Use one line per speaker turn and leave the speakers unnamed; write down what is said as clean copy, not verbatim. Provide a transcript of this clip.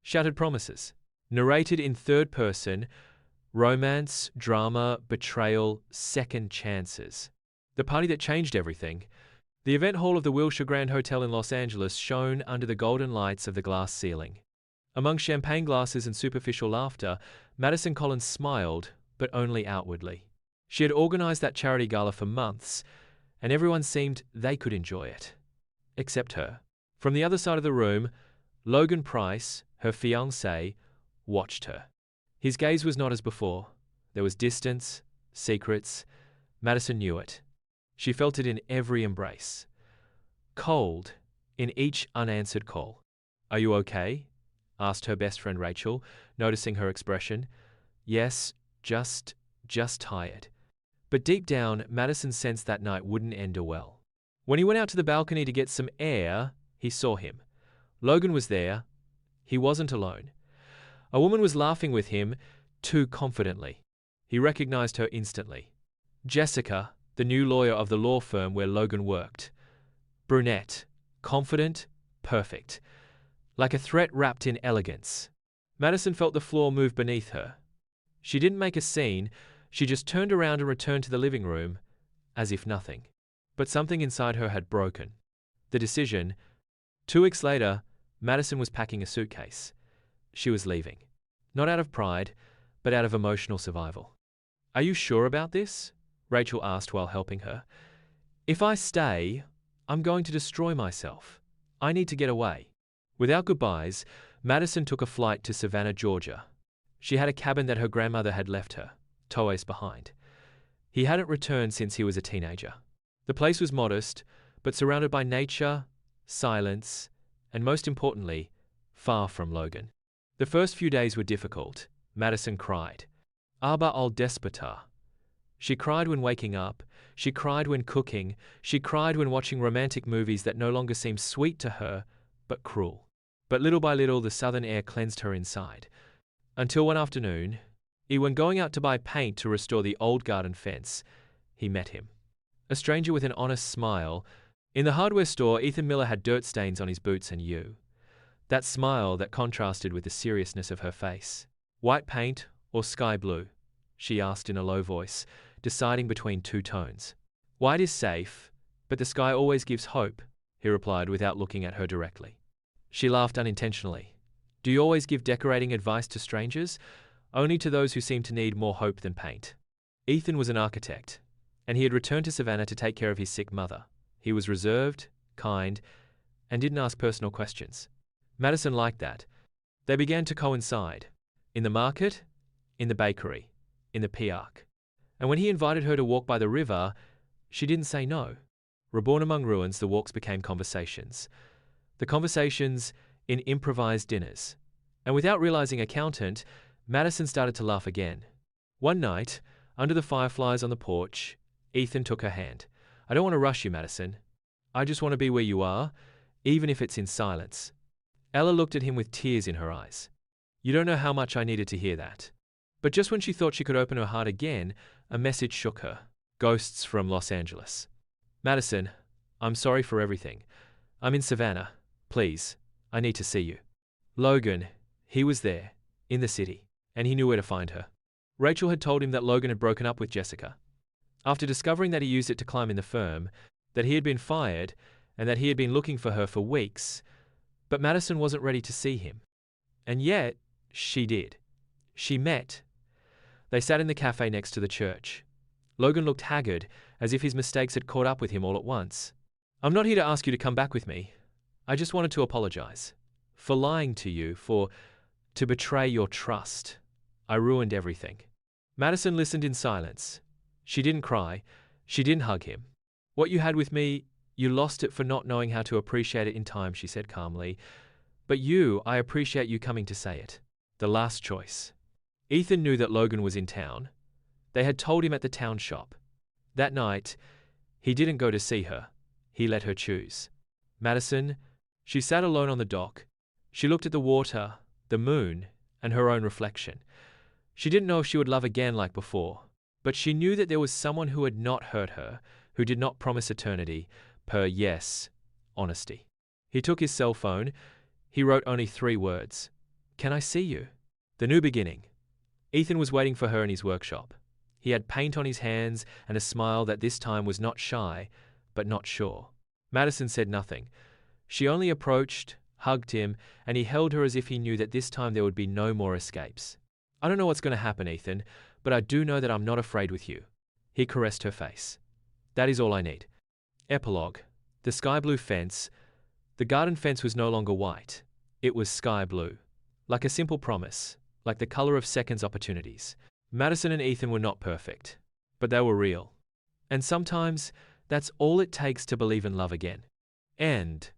Shattered promises. Narrated in third person, romance, drama, betrayal, second chances. The party that changed everything. The event hall of the Wilshire Grand Hotel in Los Angeles shone under the golden lights of the glass ceiling. Among champagne glasses and superficial laughter, Madison Collins smiled, but only outwardly. She had organized that charity gala for months, and everyone seemed they could enjoy it. Except her. From the other side of the room, Logan Price, her fiancé, watched her. His gaze was not as before. There was distance, secrets. Madison knew it. She felt it in every embrace. Cold in each unanswered call. "Are you okay?" asked her best friend Rachel, noticing her expression. "Yes, just tired." But deep down, Madison sensed that night wouldn't end well. When he went out to the balcony to get some air, he saw him. Logan was there. He wasn't alone. A woman was laughing with him, too confidently. He recognized her instantly. Jessica, the new lawyer of the law firm where Logan worked. Brunette, confident, perfect. Like a threat wrapped in elegance. Madison felt the floor move beneath her. She didn't make a scene, she just turned around and returned to the living room, as if nothing. But something inside her had broken. The decision. 2 weeks later, Madison was packing a suitcase. She was leaving. Not out of pride, but out of emotional survival. "Are you sure about this?" Rachel asked while helping her. "If I stay, I'm going to destroy myself. I need to get away." Without goodbyes, Madison took a flight to Savannah, Georgia. She had a cabin that her grandmother had left her, Toes behind. He hadn't returned since he was a teenager. The place was modest, but surrounded by nature, silence, and most importantly, far from Logan. The first few days were difficult. Madison cried. Aber al despota. She cried when waking up. She cried when cooking. She cried when watching romantic movies that no longer seemed sweet to her, but cruel. But little by little, the southern air cleansed her inside. Until one afternoon, when going out to buy paint to restore the old garden fence, he met him. A stranger with an honest smile. In the hardware store, Ethan Miller had dirt stains on his boots and that smile that contrasted with the seriousness of her face. "White paint or sky blue?" she asked in a low voice, deciding between 2 tones. "White is safe, but the sky always gives hope," he replied without looking at her directly. She laughed unintentionally. "Do you always give decorating advice to strangers? Only to those who seem to need more hope than paint." Ethan was an architect, and he had returned to Savannah to take care of his sick mother. He was reserved, kind, and didn't ask personal questions. Madison liked that. They began to coincide. In the market, in the bakery, in the Piarc. And when he invited her to walk by the river, she didn't say no. Reborn among ruins, the walks became conversations. The conversations in improvised dinners. And without realizing accountant, Madison started to laugh again. One night, under the fireflies on the porch, Ethan took her hand. "I don't want to rush you, Madison. I just want to be where you are, even if it's in silence." Ella looked at him with tears in her eyes. "You don't know how much I needed to hear that." But just when she thought she could open her heart again, a message shook her. Ghosts from Los Angeles. "Madison, I'm sorry for everything. I'm in Savannah. Please, I need to see you." Logan, he was there, in the city, and he knew where to find her. Rachel had told him that Logan had broken up with Jessica. After discovering that he used it to climb in the firm, that he had been fired, and that he had been looking for her for weeks, but Madison wasn't ready to see him. And yet, she did. She met. They sat in the cafe next to the church. Logan looked haggard, as if his mistakes had caught up with him all at once. "I'm not here to ask you to come back with me. I just wanted to apologize. For lying to you, to betray your trust. I ruined everything." Madison listened in silence. She didn't cry. She didn't hug him. "What you had with me, you lost it for not knowing how to appreciate it in time," she said calmly. "But I appreciate you coming to say it. The last choice." Ethan knew that Logan was in town. They had told him at the town shop. That night, he didn't go to see her. He let her choose. Madison, she sat alone on the dock. She looked at the water, the moon, and her own reflection. She didn't know if she would love again like before, but she knew that there was someone who had not hurt her, who did not promise eternity, honesty. He took his cell phone. He wrote only 3 words. Can I see you? The new beginning. Ethan was waiting for her in his workshop. He had paint on his hands and a smile that this time was not shy, but not sure. Madison said nothing. She only approached, hugged him, and he held her as if he knew that this time there would be no more escapes. I don't know what's going to happen, Ethan, but I do know that I'm not afraid with you. He caressed her face. That is all I need. Epilogue. The sky blue fence. The garden fence was no longer white. It was sky blue. Like a simple promise. Like the color of seconds opportunities. Madison and Ethan were not perfect, but they were real. And sometimes, that's all it takes to believe in love again. End.